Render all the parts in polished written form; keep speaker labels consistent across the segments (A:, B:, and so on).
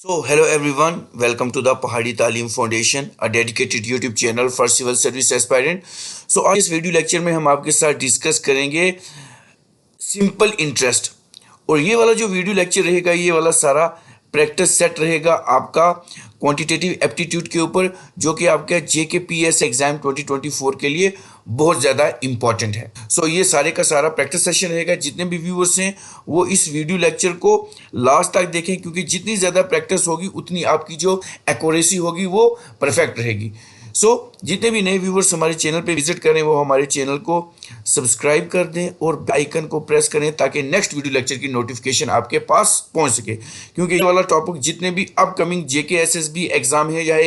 A: So, hello everyone, welcome to the Pahadi Talim Foundation, a dedicated YouTube channel for civil service aspirant. So, आज इस video lecture में हम आपके साथ discuss करेंगे सिंपल इंटरेस्ट। और ये वाला जो वीडियो लेक्चर रहेगा, ये वाला सारा प्रैक्टिस सेट रहेगा आपका क्वांटिटेटिव एप्टीट्यूड के ऊपर, जो कि आपका JKPS एग्जाम 2024 के लिए बहुत ज़्यादा इंपॉर्टेंट है। सो ये सारे का सारा प्रैक्टिस सेशन रहेगा। जितने भी व्यूअर्स हैं वो इस वीडियो लेक्चर को लास्ट तक देखें, क्योंकि जितनी ज़्यादा प्रैक्टिस होगी उतनी आपकी जो एक्यूरेसी होगी वो परफेक्ट रहेगी। जितने भी नए व्यूवर्स हमारे चैनल पे विजिट करें वो हमारे चैनल को सब्सक्राइब कर दें और बेल आइकन को प्रेस करें, ताकि नेक्स्ट वीडियो लेक्चर की नोटिफिकेशन आपके पास पहुंच सके। क्योंकि ये वाला टॉपिक जितने भी अपकमिंग JKSSB एग्जाम है या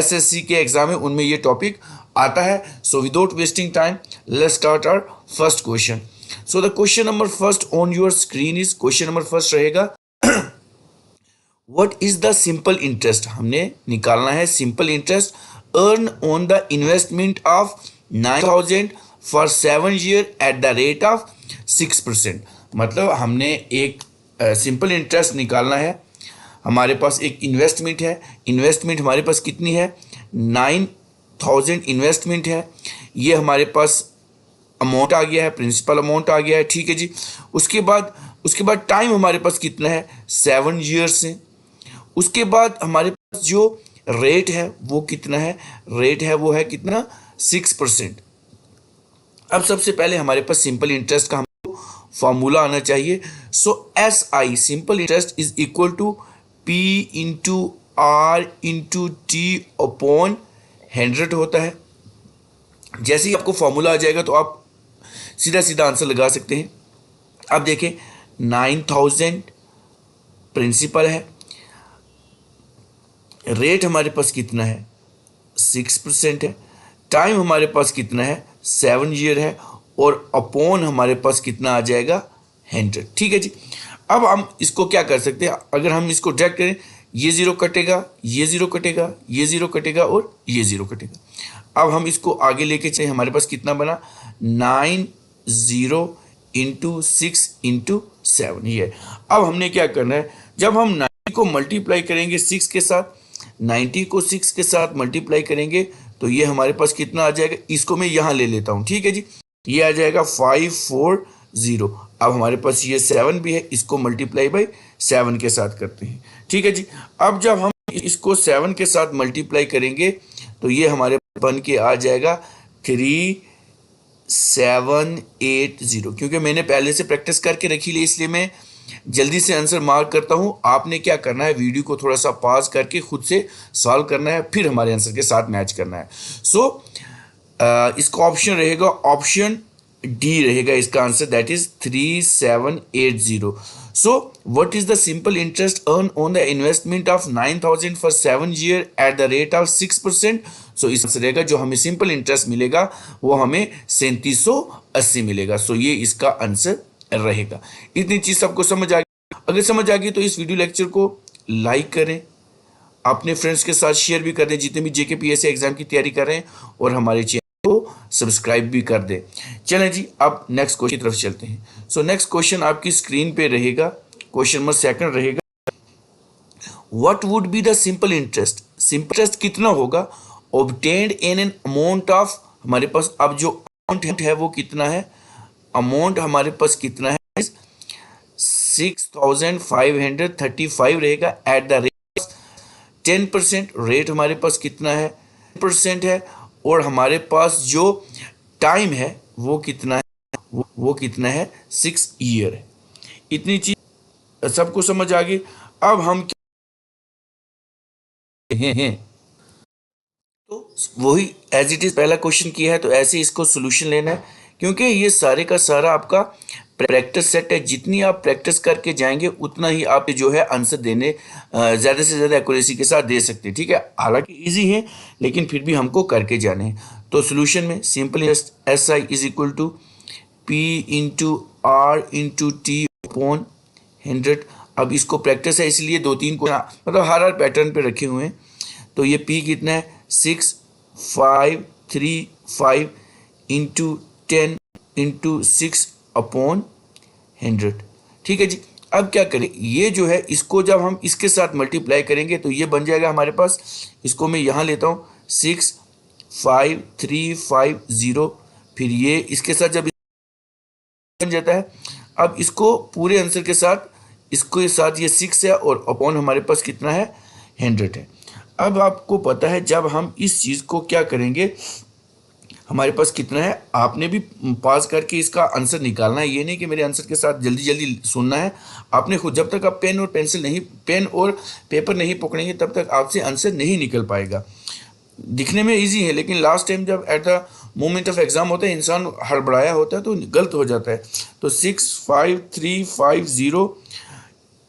A: SSC के एग्जाम है, उनमें ये टॉपिक आता है। So without wasting time let's start our first question. So the question number first on your screen is, question number first रहेगा what is the simple interest. हमने निकालना है simple interest earn on the investment of 9,000 for 7 year at the rate of 6%। मतलब हमने एक simple interest निकालना है। हमारे पास एक इन्वेस्टमेंट है, इन्वेस्टमेंट हमारे पास कितनी है, 9,000 इन्वेस्टमेंट है। ये हमारे पास अमाउंट आ गया है, प्रिंसिपल अमाउंट आ गया है, ठीक है जी। उसके बाद टाइम हमारे पास कितना है, 7 ईयर्स है। उसके बाद हमारे पास जो रेट है वो कितना है, रेट है वो है कितना, 6%। अब सबसे पहले हमारे पास सिंपल इंटरेस्ट का हमको फॉर्मूला आना चाहिए। SI simple interest is equal to P into R into T upon 100 होता है। जैसे ही आपको फॉर्मूला आ जाएगा तो आप सीधा सीधा आंसर लगा सकते हैं। अब देखें 9,000 प्रिंसिपल है, रेट हमारे पास कितना है, 6% है, टाइम हमारे पास कितना है, 7 ईयर है, और अपॉन हमारे पास कितना आ जाएगा, 100। ठीक है जी। अब हम इसको क्या कर सकते हैं, अगर हम इसको डायरेक्ट करें, ये जीरो कटेगा, ये जीरो कटेगा, ये जीरो कटेगा और ये जीरो कटेगा। अब हम इसको आगे लेके चले, हमारे पास कितना बना, 90 इंटू 6 इंटू 7 ये। अब हमने क्या करना है, जब हम 90 को मल्टीप्लाई करेंगे 6 के साथ, 90 को 6 के साथ मल्टीप्लाई करेंगे तो ये हमारे पास कितना आ जाएगा, इसको मैं यहाँ ले लेता हूँ, ठीक है जी। ये आ जाएगा 540। अब हमारे पास ये 7 भी है, इसको मल्टीप्लाई बाई 7 के साथ करते हैं, ठीक है जी। अब जब हम इसको 7 के साथ मल्टीप्लाई करेंगे तो ये हमारे बन के आ जाएगा 3780। क्योंकि मैंने पहले से प्रैक्टिस करके रखी ली, इसलिए मैं जल्दी से आंसर मार्क करता हूं। आपने क्या करना है, वीडियो को थोड़ा सा पॉज करके खुद से सॉल्व करना है, फिर हमारे आंसर के साथ मैच करना है। इसका ऑप्शन रहेगा, ऑप्शन डी रहेगा इसका answer, that is 3780। What is the simple interest earn on the investment of 9,000 for 7 year at the rate of 6%। इस आंसर रहेगा, जो हमें सिंपल इंटरेस्ट मिलेगा वो हमें 3780 मिलेगा। ये इसका आंसर रहेगा। इतनी चीज सबको समझ आ गई। अगर समझ आ गई तो इस वीडियो लेक्चर को लाइक करें, अपने फ्रेंड्स के साथ शेयर भी कर दें जितने भी JKPS एग्जाम की तैयारी कर रहे हैं, और हमारे चैनल को सब्सक्राइब भी कर दें। चलें जी, अब नेक्स्ट क्वेश्चन की तरफ चलते हैं। नेक्स्ट क्वेश्चन आपकी स्क्रीन पे रहेगा, क्वेश्चन नंबर सेकंड रहेगा, what would be the simple interest. Simple interest कितना होगा, obtained in an amount of, हमारे पास अब जो अमाउंट है वो कितना है, अमाउंट हमारे पास कितना है, 6,535 रहेगा एट द रेट 10%। रेट हमारे पास कितना है, 10% है, और हमारे पास जो टाइम है वो कितना है, वो कितना है, 6 ईयर है। इतनी चीज सबको समझ आ गई। अब हम क्या हैं, तो वही एज इट इज पहला क्वेश्चन किया है तो ऐसे इसको सोल्यूशन लेना है, क्योंकि ये सारे का सारा आपका प्रैक्टिस सेट है। जितनी आप प्रैक्टिस करके जाएंगे उतना ही आप जो है आंसर देने ज़्यादा से ज़्यादा एक्यूरेसी के साथ दे सकते हैं, ठीक है। हालांकि इजी है लेकिन फिर भी हमको करके जाने हैं। तो सोल्यूशन में simple SI is equal to P into R into T upon 100। अब इसको प्रैक्टिस है इसलिए 2-3 को मतलब हर पैटर्न पे रखे हुए हैं। तो ये P कितना है, 6,535 इंटू 10 इंटू 6 अपॉन 100, ठीक है जी। अब क्या करें, ये जो है इसको जब हम इसके साथ मल्टीप्लाई करेंगे तो ये बन जाएगा हमारे पास, इसको मैं यहाँ लेता हूँ 65350, फिर ये इसके साथ जब बन जाता है, अब इसको पूरे आंसर के साथ, इसको साथ ये 6 है और अपॉन हमारे पास कितना है 100 है। अब आपको पता है जब हम इस चीज़ को क्या करेंगे, हमारे पास कितना है, आपने भी पास करके इसका आंसर निकालना है, ये नहीं कि मेरे आंसर के साथ जल्दी जल्दी सुनना है। आपने खुद, जब तक आप पेन और पेपर नहीं पकड़ेंगे तब तक आपसे आंसर नहीं निकल पाएगा। दिखने में इजी है लेकिन लास्ट टाइम जब at the moment of exam होता है इंसान हड़बड़ाया होता है तो गलत हो जाता है। तो 65350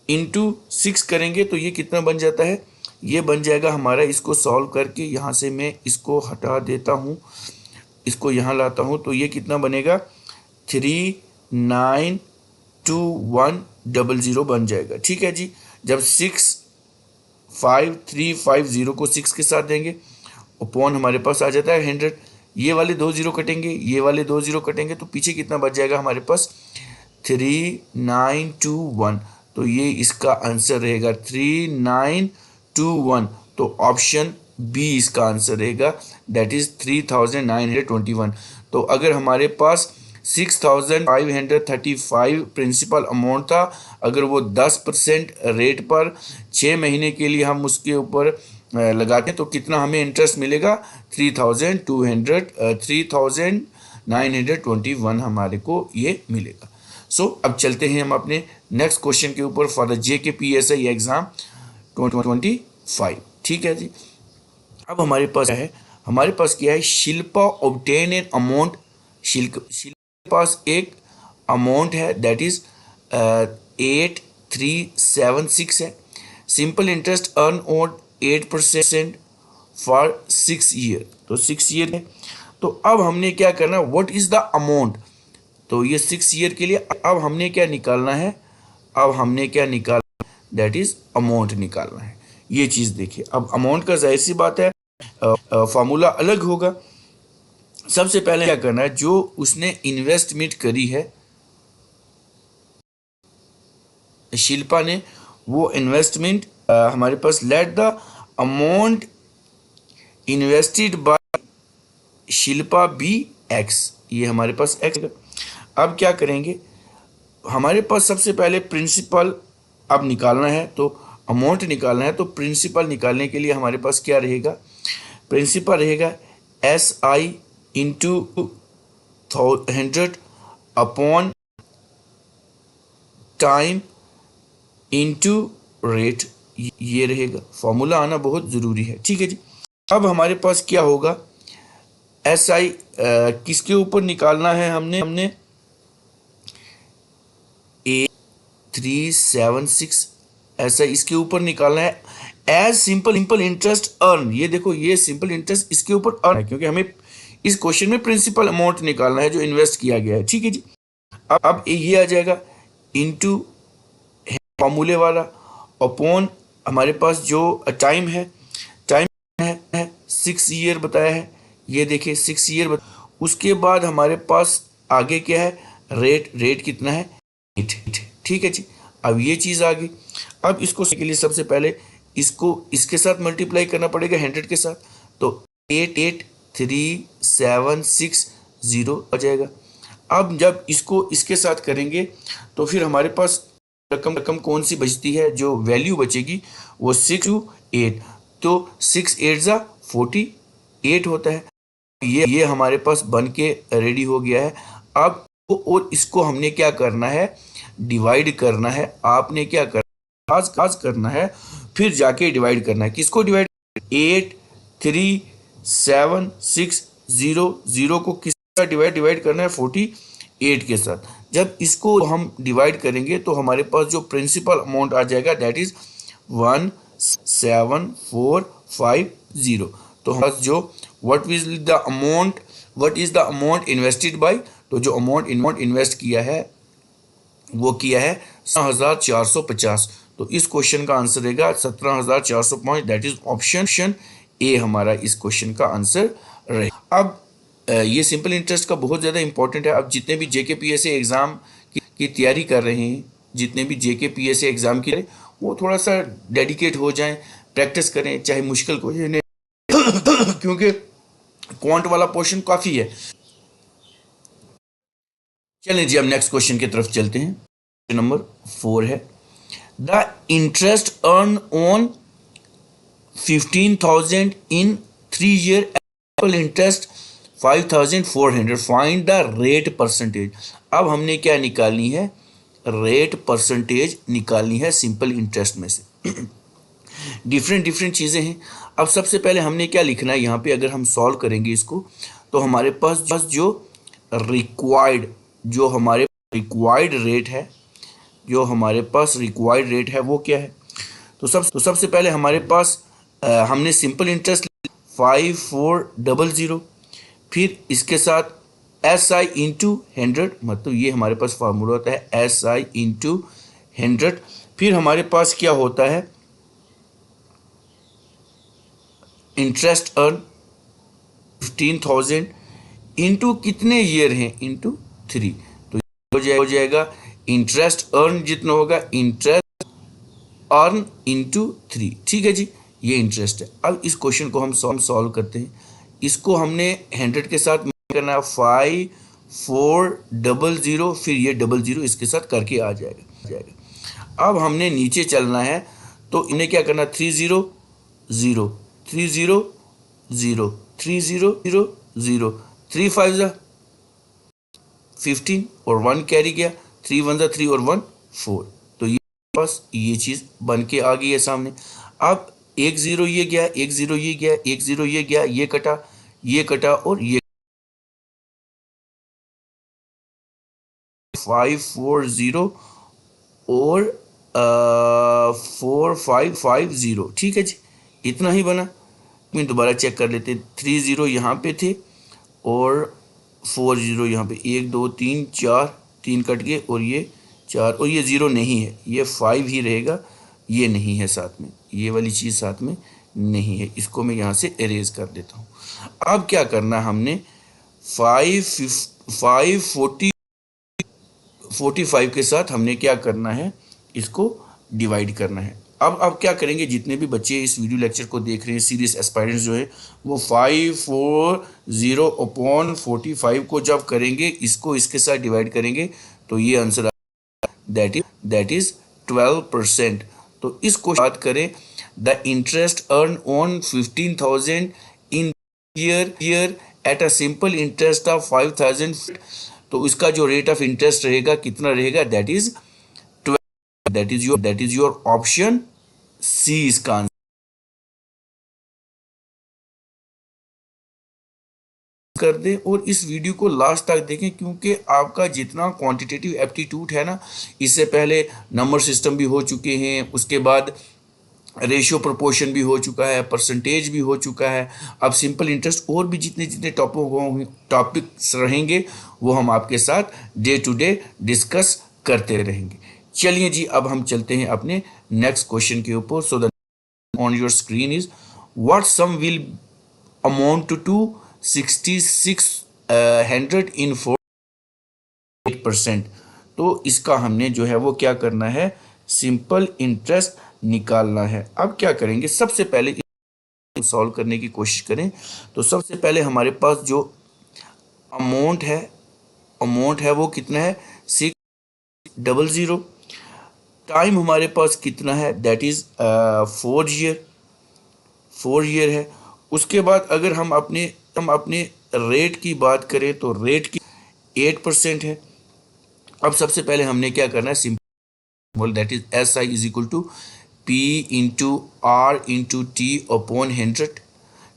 A: इंटू 6 करेंगे तो ये कितना बन जाता है, ये बन जाएगा हमारा, इसको सॉल्व करके यहाँ से मैं इसको हटा देता हूँ, इसको यहाँ लाता हूँ, तो ये कितना बनेगा 392100 बन जाएगा। ठीक है जी, जब 65350 को 6 के साथ देंगे अपॉन हमारे पास आ जाता है 100, ये वाले 2 0 कटेंगे, ये वाले 2 0 कटेंगे, तो पीछे कितना बच जाएगा हमारे पास 3921, तो ये इसका आंसर रहेगा 3921, तो ऑप्शन बी इसका आंसर रहेगा, दैट इज 3921। तो अगर हमारे पास 6535 प्रिंसिपल अमाउंट था, अगर वो 10% रेट पर 6 महीने के लिए हम उसके ऊपर लगाते हैं तो कितना हमें इंटरेस्ट मिलेगा, 3921 हमारे को ये मिलेगा। सो अब चलते हैं हम अपने नेक्स्ट क्वेश्चन के ऊपर फॉर द JKPSI एग्जाम 2025। ठीक है जी, अब हमारे पास क्या है, हमारे पास क्या है, Shilpa obtain an amount, Shilpa के पास एक अमाउंट है दैट इज 8376 है, simple interest earn on 8% for 6 year, तो 6 ईयर है। तो अब हमने क्या करना है, व्हाट इज द अमाउंट, तो ये 6 ईयर के लिए अब हमने क्या निकालना है, अब हमने क्या निकालना है, दैट इज अमाउंट निकालना है। ये चीज़ देखिए, अब अमाउंट का जाहिर सी बात है फार्मूला अलग होगा। सबसे पहले क्या करना है, जो उसने इन्वेस्टमेंट करी है शिल्पा ने, वो इन्वेस्टमेंट हमारे पास let the amount invested by Shilpa be X, ये हमारे पास एक्स। अब क्या करेंगे, हमारे पास सबसे पहले प्रिंसिपल अब निकालना है, तो अमाउंट निकालना है, तो प्रिंसिपल निकालने के लिए हमारे पास क्या रहेगा, प्रिंसिपल रहेगा SI into 100 upon time into rate, ये रहेगा। फॉर्मूला आना बहुत ज़रूरी है। ठीक है जी, अब हमारे पास क्या होगा, SI किसके ऊपर निकालना है, हमने 8376 SI इसके ऊपर निकालना है एज सिंपल इंटरेस्ट अर्न। ये देखो, ये सिंपल इंटरेस्ट इसके ऊपर अर्न है क्योंकि हमें इस क्वेश्चन में प्रिंसिपल अमाउंट निकालना है जो इन्वेस्ट किया गया है। ठीक है जी, अब ये आ जाएगा इनटू फॉर्मूले वाला अपॉन हमारे पास जो टाइम है 6 ईयर बताया है, ये देखिए 6 ईयर उसके बाद हमारे पास आगे क्या है, रेट कितना है 8। ठीक है जी, अब ये चीज़ आ गई। अब इसको के लिए सबसे पहले इसको इसके साथ मल्टीप्लाई करना पड़ेगा 100 के साथ, तो 883,760 आ जाएगा। अब जब इसको इसके साथ करेंगे तो फिर हमारे पास रकम कौन सी बचती है, जो वैल्यू बचेगी वो 628, तो 6 8 जा 48 होता है। ये हमारे पास बन के रेडी हो गया है। अब और इसको हमने क्या करना है, डिवाइड करना है। आपने क्या करना है, खास करना है, फिर जाके डिवाइड करना है। किसको डिवाइड, 83760 को किसका डिवाइड करना है, 48 के साथ। जब इसको हम डिवाइड करेंगे तो हमारे पास जो प्रिंसिपल अमाउंट आ जाएगा दैट इज 17450। तो हमारे पास जो what is the amount invested bye, तो जो अमाउंट इन्वेस्ट किया है वो किया है 17,450। तो इस क्वेश्चन का आंसर रहेगा 17,405, दैट इज ऑप्शन ए हमारा इस क्वेश्चन का आंसर रहेगा। अब ये सिंपल इंटरेस्ट का बहुत ज़्यादा इंपॉर्टेंट है। अब जितने भी JKPSI एग्ज़ाम की तैयारी कर रहे हैं जितने भी जेके पीएसए एग्जाम के लिए वो थोड़ा सा डेडिकेट हो जाएं, प्रैक्टिस करें, चाहे मुश्किल क्वेश्चन है क्योंकि क्वांट वाला पोर्शन काफ़ी है। चलें जी, अब नेक्स्ट क्वेश्चन की तरफ चलते हैं। क्वेश्चन नंबर 4 है, the interest earn on 15,000 in 3 year annual interest 5,400, find the rate percentage. अब हमने क्या निकालनी है, रेट परसेंटेज निकालनी है सिंपल इंटरेस्ट में से। डिफरेंट चीज़ें हैं। अब सबसे पहले हमने क्या लिखना है यहाँ पे, अगर हम सॉल्व करेंगे इसको तो हमारे पास जो रिक्वायर्ड जो हमारे रिक्वायर्ड रेट है, जो हमारे पास रिक्वायर्ड रेट है वो क्या है। तो सबसे पहले हमारे पास हमने सिंपल इंटरेस्ट 5400, फिर इसके साथ एस आई इंटू 100, मतलब ये हमारे पास फार्मूला होता है एस आई इंटू 100। फिर हमारे पास क्या होता है, इंटरेस्ट अर्न 15,000 इंटू कितने ईयर हैं, इंटू 3। तो हो जाएगा इंटरेस्ट अर्न जितना होगा, इंटरेस्ट अर्न इंटू 3। ठीक है जी, ये इंटरेस्ट है। अब इस क्वेश्चन को हम सॉल्व करते हैं। इसको हमने 100 के साथ करना है 5400, फिर ये 00 इसके साथ करके आ जाएगा। अब हमने नीचे चलना है तो इन्हें क्या करना, 300 0 30 0 30 0 0 3 5 15 और 1 कैरी गया, 3 1 3 और 1 4। तो ये बस ये चीज़ बन के आ गई है सामने। अब 1 0 ये गया, 1 0 ये गया, 1 0 ये गया, ये कटा और ये 540 और 4550। ठीक है जी, इतना ही बना। मैं दोबारा चेक कर लेते हैं। 3 0 यहाँ पे थे और 4 0 यहाँ पे, 1 2 3 4, 3 कट गए और ये 4, और ये 0 नहीं है, ये 5 ही रहेगा, ये नहीं है साथ में, ये वाली चीज़ साथ में नहीं है। इसको मैं यहाँ से एरेज कर देता हूँ। अब क्या करना है हमने, 545 के साथ हमने क्या करना है, इसको डिवाइड करना है। अब क्या करेंगे, जितने भी बच्चे इस वीडियो लेक्चर को देख रहे हैं, सीरियस एस्पायरेंट्स जो है, वो 540/45 को जब करेंगे, इसको इसके साथ डिवाइड करेंगे तो ये आंसर दैट इज 12%। तो इसको बात करें, the interest earn on 15,000 in year at a simple interest of 5,000, तो इसका जो रेट ऑफ इंटरेस्ट रहेगा कितना रहेगा, that is 12। That is your option C इसका आंसर कर दें। और इस वीडियो को लास्ट तक देखें, क्योंकि आपका जितना क्वांटिटेटिव एप्टीट्यूड है ना, इससे पहले नंबर सिस्टम भी हो चुके हैं, उसके बाद रेशियो प्रोपोर्शन भी हो चुका है, परसेंटेज भी हो चुका है। अब सिंपल इंटरेस्ट और भी जितने टॉपिक्स रहेंगे वो हम आपके साथ डे टू डे डिस्कस करते रहेंगे। चलिए जी, अब हम चलते हैं अपने नेक्स्ट क्वेश्चन के ऊपर। So the on your screen is what sum will amount to 6600 in 4%। तो इसका हमने जो है वो क्या करना है, सिंपल इंटरेस्ट निकालना है। अब क्या करेंगे, सबसे पहले सॉल्व करने की कोशिश करें। तो सबसे पहले हमारे पास जो अमाउंट है वो कितना है, 600। टाइम हमारे पास कितना है, दैट इज 4 ईयर है। उसके बाद अगर हम अपने रेट की बात करें तो रेट की 8% है। अब सबसे पहले हमने क्या करना है, simple that is S I is equal to P into R into T upon 100।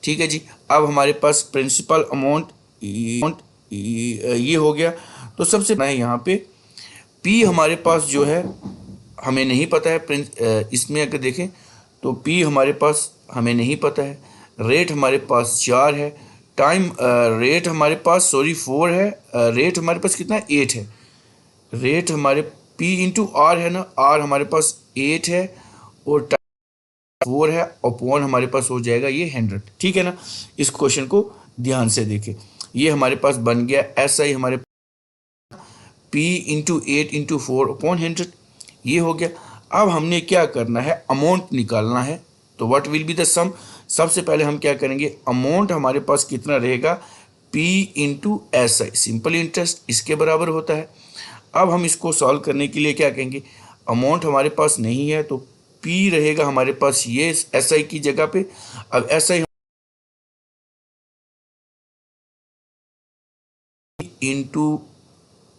A: ठीक है जी। अब हमारे पास प्रिंसिपल अमाउंट ये हो गया। तो सबसे पहले यहाँ पे P हमारे पास जो है हमें नहीं पता है, इसमें अगर देखें तो P हमारे पास हमें नहीं पता है। रेट हमारे पास 4 है। टाइम रेट हमारे पास 4 है। रेट हमारे पास कितना है, 8 है। रेट हमारे P इंटू आर है ना, आर हमारे पास 8 है और टाइम 4 है, अपॉन हमारे पास हो जाएगा ये 100। ठीक है ना। इस क्वेश्चन को ध्यान से देखें, ये हमारे पास बन गया एस आई हमारे P इंटू 8 इंटू 4 अपॉन 100। ये हो गया। अब हमने क्या करना है, अमाउंट निकालना है। तो व्हाट विल बी द सम, सबसे पहले हम क्या करेंगे, अमाउंट हमारे पास कितना रहेगा, P into S I, simple interest, इसके बराबर होता है। अब हम इसको सॉल्व करने के लिए क्या कहेंगे, अमाउंट हमारे पास नहीं है तो P रहेगा हमारे पास ये एस आई की जगह पे। अब एस आई इंटू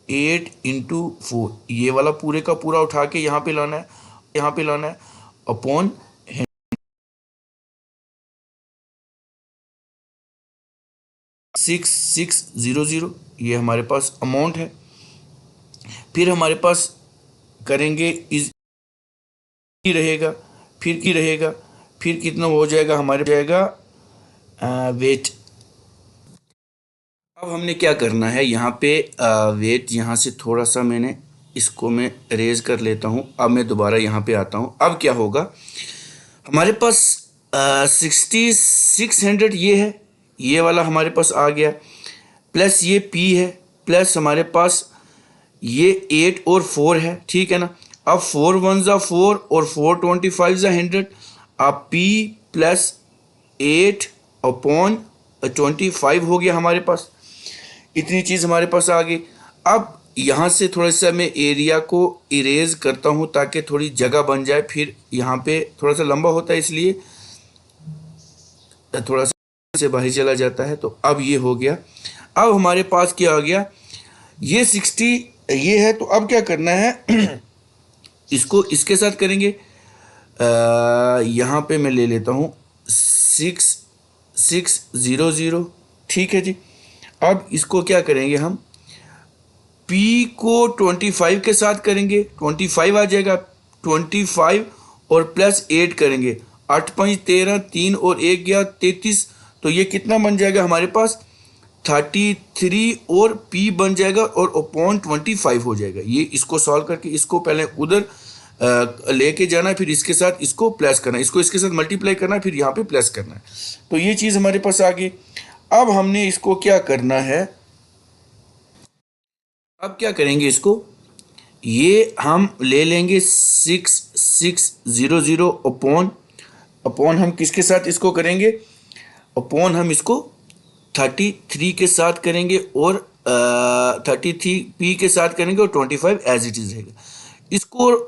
A: 8 इंटू 4, ये वाला पूरे का पूरा उठा के यहाँ पे लाना है, यहाँ पे लाना है, अपॉन 6600, ये हमारे पास अमाउंट है। फिर हमारे पास करेंगे इज रहेगा, फिर की रहेगा, फिर कितना हो जाएगा हमारे जाएगा वेट। अब हमने क्या करना है यहाँ पे, वेट यहाँ से थोड़ा सा मैंने इसको मैं रेज कर लेता हूँ। अब मैं दोबारा यहाँ पे आता हूँ। अब क्या होगा हमारे पास 6600 ये है, ये वाला हमारे पास आ गया, प्लस ये P है, प्लस हमारे पास ये 8 और 4 है, ठीक है ना। अब 4 1 ज़ा 4 और 4 25 ज़ा 100, अब P प्लस 8 अपॉन 25 हो गया हमारे पास। इतनी चीज़ हमारे पास आ गई। अब यहाँ से थोड़ा सा मैं एरिया को इरेज करता हूँ ताकि थोड़ी जगह बन जाए, फिर यहाँ पे थोड़ा सा लंबा होता है इसलिए थोड़ा सा से बाहर चला जाता है। तो अब ये हो गया। अब हमारे पास क्या आ गया, ये 60 ये है। तो अब क्या करना है इसको इसके साथ करेंगे। यहाँ पे मैं ले लेता हूँ 6600, ठीक है जी। अब इसको क्या करेंगे हम, P को 25 के साथ करेंगे, 25 आ जाएगा, 25 और प्लस 8 करेंगे, 8 5 13, 3 और 1 गया 33। तो ये कितना बन जाएगा हमारे पास 33 और P बन जाएगा और अपॉन 25 हो जाएगा। ये इसको सॉल्व करके इसको पहले उधर लेके जाना है, फिर इसके साथ इसको प्लस करना है, इसको इसके साथ मल्टीप्लाई करना है, फिर यहाँ पे प्लस करना है। तो ये चीज़ हमारे पास आ गई। अब हमने इसको क्या करना है, अब क्या करेंगे इसको, ये हम ले लेंगे 6600 अपॉन हम किसके साथ इसको करेंगे, अपॉन हम इसको 33 के साथ करेंगे और 33P के साथ करेंगे और 25 एज इट इज रहेगा।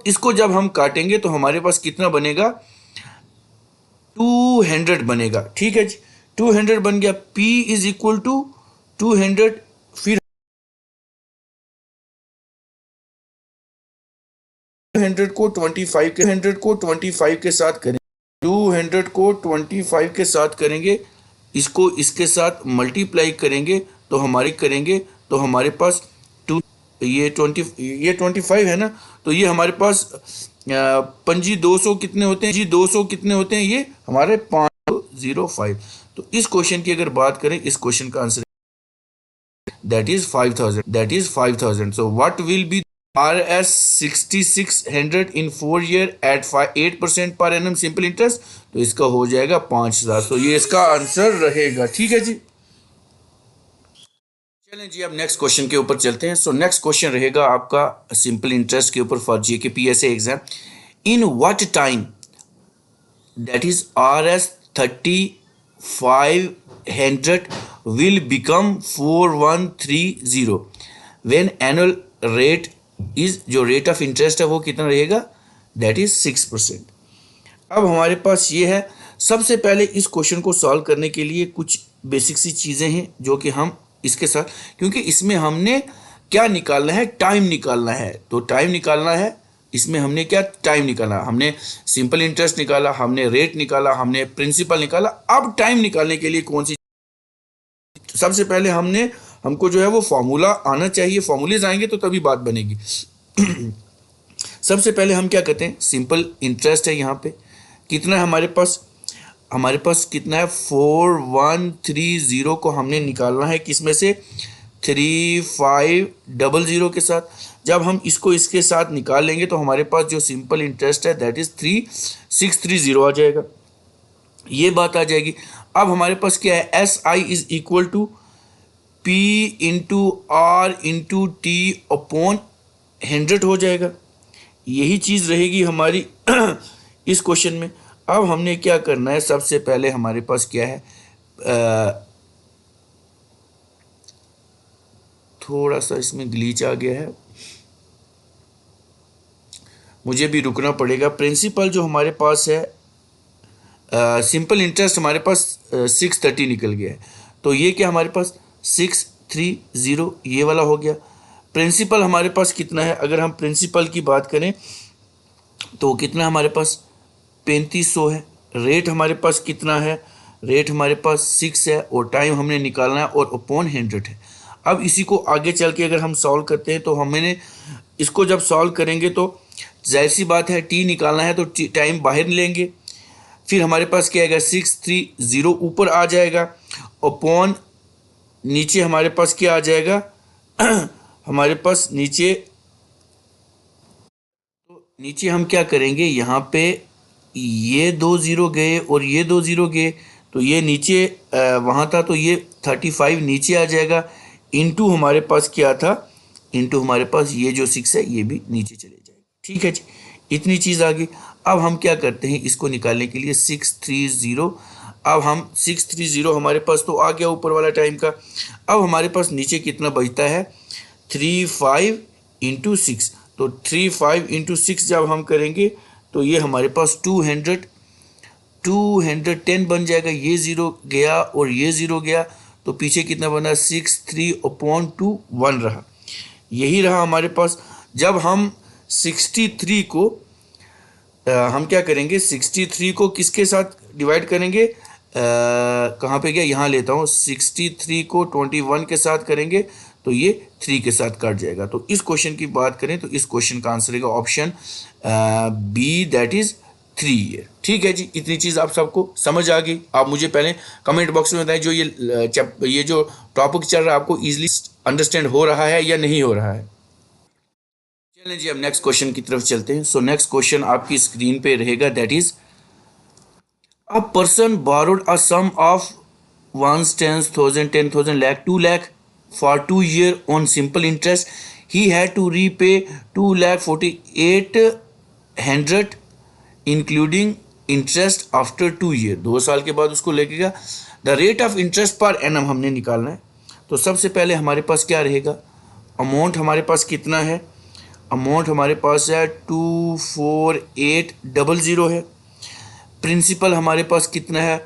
A: इसको जब हम काटेंगे तो हमारे पास कितना बनेगा, 200 बनेगा, ठीक है जी। 200 बन गया, P इज इक्वल टू 200। फिर 200 को 25 के साथ करेंगे, 200 को 25 के साथ करेंगे, इसको इसके साथ मल्टीप्लाई करेंगे तो हमारे पास 2 ये 25 है ना। तो ये हमारे पास पंजी 200 कितने होते हैं जी, 200 कितने होते हैं, ये हमारे 505। तो इस क्वेश्चन की अगर बात करें, इस क्वेश्चन का answer that is 5000। So what will be RS 6600 in 4 year at 8% per annum simple interest, तो इसका हो जाएगा 5000। तो ये इसका आंसर रहेगा, ठीक है जी। चलें जी, अब नेक्स्ट क्वेश्चन के ऊपर चलते हैं। सो नेक्स्ट क्वेश्चन रहेगा आपका सिंपल इंटरेस्ट के ऊपर for GK PSA exam. In what time, that is RS 3500 will become 4130 when annual rate is, जो रेट ऑफ इंटरेस्ट है वो कितना रहेगा, दैट इज 6%। अब हमारे पास ये है, सबसे पहले इस क्वेश्चन को सॉल्व करने के लिए कुछ बेसिक सी चीज़ें हैं जो कि हम इसके साथ, क्योंकि इसमें हमने क्या निकालना है, टाइम निकालना है। तो टाइम निकालना है, इसमें हमने क्या टाइम निकाला, हमने सिंपल इंटरेस्ट निकाला, हमने रेट निकाला, हमने प्रिंसिपल निकाला। अब टाइम निकालने के लिए कौन सी, सबसे पहले हमको जो है वो फॉर्मूला आना चाहिए, फॉर्मूलेज आएंगे तो तभी बात बनेगी। सबसे पहले हम क्या करते हैं, सिंपल इंटरेस्ट है, यहाँ पे कितना है हमारे पास कितना है 4130 को हमने निकालना है, किस में से 3500 के साथ। जब हम इसको इसके साथ निकाल लेंगे तो हमारे पास जो सिंपल इंटरेस्ट है दैट इज 3630 आ जाएगा, ये बात आ जाएगी। अब हमारे पास क्या है, SI is equal to P into R into T upon 100 हो जाएगा। यही चीज़ रहेगी हमारी इस क्वेश्चन में। अब हमने क्या करना है, सबसे पहले हमारे पास क्या है, थोड़ा सा इसमें ग्लीच आ गया है, मुझे भी रुकना पड़ेगा। प्रिंसिपल जो हमारे पास है, सिंपल इंटरेस्ट हमारे पास 630 निकल गया है, तो ये क्या हमारे पास 630 ये वाला हो गया। प्रिंसिपल हमारे पास कितना है, अगर हम प्रिंसिपल की बात करें तो कितना हमारे पास 3500 है। रेट हमारे पास कितना है, रेट हमारे पास 6 है, और टाइम हमने निकालना है और अपॉन 100 है। अब इसी को आगे चल के अगर हम सॉल्व करते हैं तो हमने इसको जब सॉल्व करेंगे तो जाहिर सी बात है टी निकालना है तो टाइम बाहर लेंगे, फिर हमारे पास क्या आएगा 630 ऊपर आ जाएगा, अपॉन नीचे हमारे पास क्या आ जाएगा हमारे पास नीचे, तो नीचे हम क्या करेंगे, यहाँ पे ये 2 0 गए और ये 2 0 गए, तो ये नीचे वहाँ था तो ये 35 नीचे आ जाएगा, इनटू हमारे पास क्या था, इनटू हमारे पास ये जो 6 है ये भी नीचे चले जाएगा। ठीक है जी, इतनी चीज़ आ गई। अब हम क्या करते हैं, इसको निकालने के लिए 630, अब हम 630 हमारे पास तो आ गया ऊपर वाला टाइम का। अब हमारे पास नीचे कितना बचता है, 35 इंटू 6, तो 35 इंटू 6 जब हम करेंगे तो ये हमारे पास 210 बन जाएगा। ये ज़ीरो गया और ये ज़ीरो गया, तो पीछे कितना बना, 63/2 1 रहा, यही रहा हमारे पास। जब हम 63 को हम क्या करेंगे, 63 को किसके साथ डिवाइड करेंगे, कहाँ पे गया, यहाँ लेता हूँ, 63 को 21 के साथ करेंगे तो ये 3 के साथ कट जाएगा। तो इस क्वेश्चन की बात करें तो इस क्वेश्चन का आंसर है option B, that is 3 year. ठीक है जी, इतनी चीज़ आप सबको समझ आ गई। आप मुझे पहले कमेंट बॉक्स में बताएं जो ये जो टॉपिक चल रहा है आपको इजीली अंडरस्टैंड हो रहा है या नहीं हो रहा है। चलें जी, अब नेक्स्ट क्वेश्चन की तरफ चलते हैं। सो नेक्स्ट क्वेश्चन आपकी स्क्रीन पे रहेगा, that is a person borrowed a sum of 1,10,000, 10,000, lakh, 2 lakh for 2 years on simple interest. He had to repay 2,48,100 including interest after 2 years. 2 साल के बाद उसको लगेगा। The rate of interest per annum हमने निकालना है। तो सबसे पहले हमारे पास क्या रहेगा, अमाउंट हमारे पास कितना है, अमाउंट हमारे पास है 24800 है। प्रिंसिपल हमारे पास कितना है,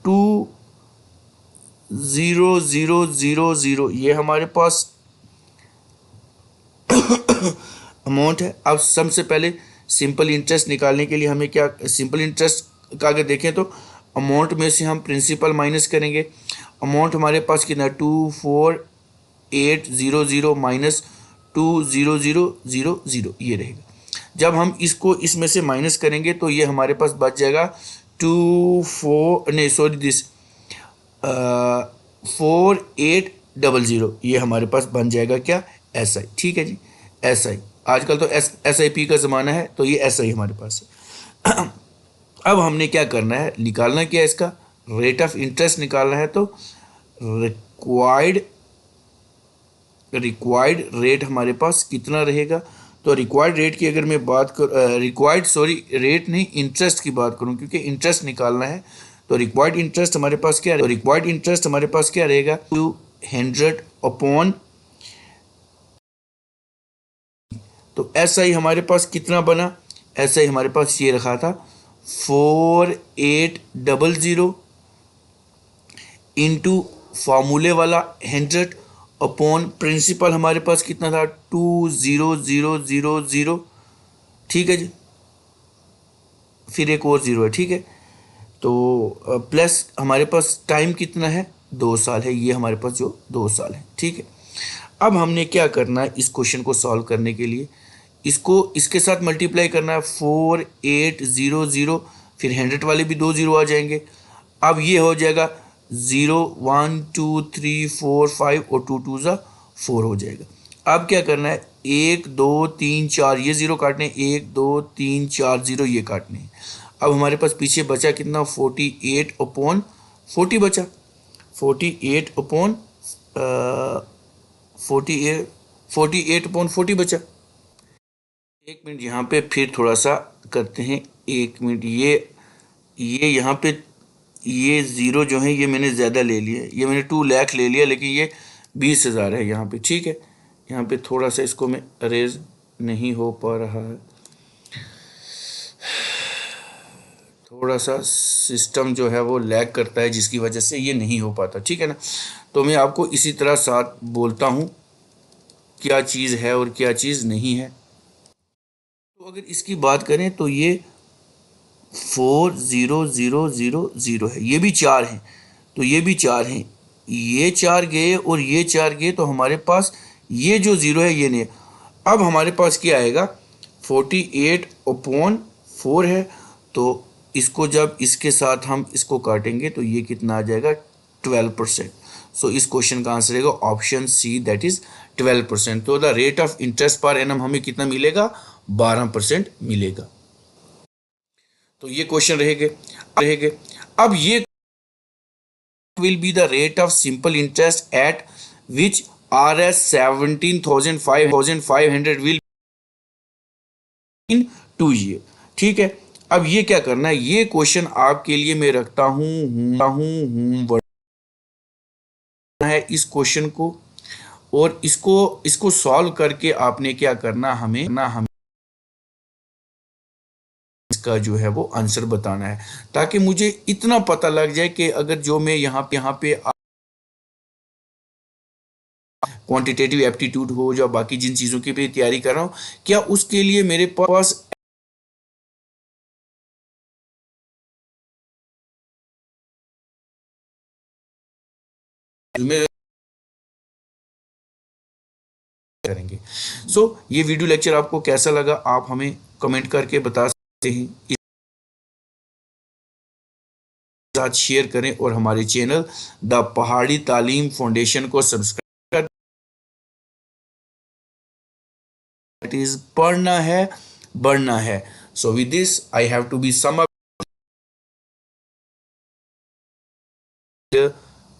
A: 20000, ये हमारे पास अमाउंट है। अब सबसे पहले सिंपल इंटरेस्ट निकालने के लिए हमें क्या, सिंपल इंटरेस्ट का अगर देखें तो अमाउंट में से हम प्रिंसिपल माइनस करेंगे। अमाउंट हमारे पास कितना, 24800 माइनस 20000, ये रहेगा। जब हम इसको इसमें से माइनस करेंगे तो ये हमारे पास बच जाएगा 4800, ये हमारे पास बन जाएगा क्या, SI। ठीक है जी, SI, आजकल तो SIP का ज़माना है, तो ये SI हमारे पास है। अब हमने क्या करना है, निकालना क्या है, इसका रेट ऑफ इंटरेस्ट निकालना है। तो रिक्वायर्ड रेट हमारे पास कितना रहेगा, तो रिक्वायर्ड रेट की अगर मैं बात कर रेट नहीं, इंटरेस्ट की बात करूं क्योंकि इंटरेस्ट निकालना है। तो रिक्वायर्ड इंटरेस्ट हमारे पास क्या, रिक्वायर्ड इंटरेस्ट हमारे पास क्या रहेगा, 200 अपॉन, तो SI हमारे पास कितना बना, SI हमारे पास ये रखा था 4800 इंटू फार्मूले वाला 100 अपॉन प्रिंसिपल हमारे पास कितना था 20000। ठीक है जी, फिर एक और ज़ीरो है। ठीक है, तो प्लस हमारे पास टाइम कितना है, 2 साल है, ये हमारे पास जो 2 साल है। ठीक है, अब हमने क्या करना है, इस क्वेश्चन को सॉल्व करने के लिए इसको इसके साथ मल्टीप्लाई करना है, 4800, फिर 100 वाले भी 2 0 आ जाएंगे। अब ये हो जाएगा 0 1 2 3 4 5 और 2 2 4 हो जाएगा। अब क्या करना है, 1 2 3 4 ये 0 काटने, 1 2 3 4 0 ये काटने। अब हमारे पास पीछे बचा कितना, 48 अपॉन 40 बचा, 48 अपॉन 48 अपॉन 40 बचा। एक मिनट यहाँ पे फिर थोड़ा सा करते हैं। एक मिनट, ये यहाँ पे ये ज़ीरो जो है ये मैंने ज़्यादा ले लिया है, ये मैंने 2 लाख ले लिया, लेकिन ये 20,000 है यहाँ पे। ठीक है, यहाँ पे थोड़ा सा इसको मैं अरेज नहीं हो पा रहा है, थोड़ा सा सिस्टम जो है वो लैग करता है जिसकी वजह से ये नहीं हो पाता। ठीक है ना, तो मैं आपको इसी तरह साथ बोलता हूँ क्या चीज़ है और क्या चीज़ नहीं है। तो अगर इसकी बात करें तो ये 4000 है, ये भी 4 हैं, तो ये भी 4 हैं, ये 4 गए और ये 4 गए, तो हमारे पास ये जो ज़ीरो है ये नहीं है। अब हमारे पास क्या आएगा, 48/4 है, तो इसको जब इसके साथ हम इसको काटेंगे तो ये कितना आ जाएगा, 12%। सो इस क्वेश्चन का आंसर रहेगा ऑप्शन सी, दैट इज 12%। तो the rate of interest per annum हमें कितना मिलेगा, 12% मिलेगा। तो ये क्वेश्चन रहेगे। अब ये will be the rate of simple interest at which Rs 17,500 will in 2 year। ठीक है, अब ये क्या करना है, ये क्वेश्चन आपके लिए मैं रखता हूँ है इस क्वेश्चन को, और इसको सॉल्व करके आपने क्या करना, हमें इसका जो है वो आंसर बताना है, ताकि मुझे इतना पता लग जाए कि अगर जो मैं यहाँ पे क्वांटिटेटिव एप्टीट्यूड हो, जो बाकी जिन चीज़ों की भी तैयारी कर रहा हूँ, क्या उसके लिए मेरे पास करेंगे। ये वीडियो लेक्चर आपको कैसा लगा, आप हमें कमेंट करके बता सकते हैं, इस साथ शेयर करें और हमारे चैनल द पहाड़ी तालीम फाउंडेशन को सब्सक्राइब कर, इज पढ़ना है बढ़ना है। So with this I have to be sum up,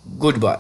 A: good bye.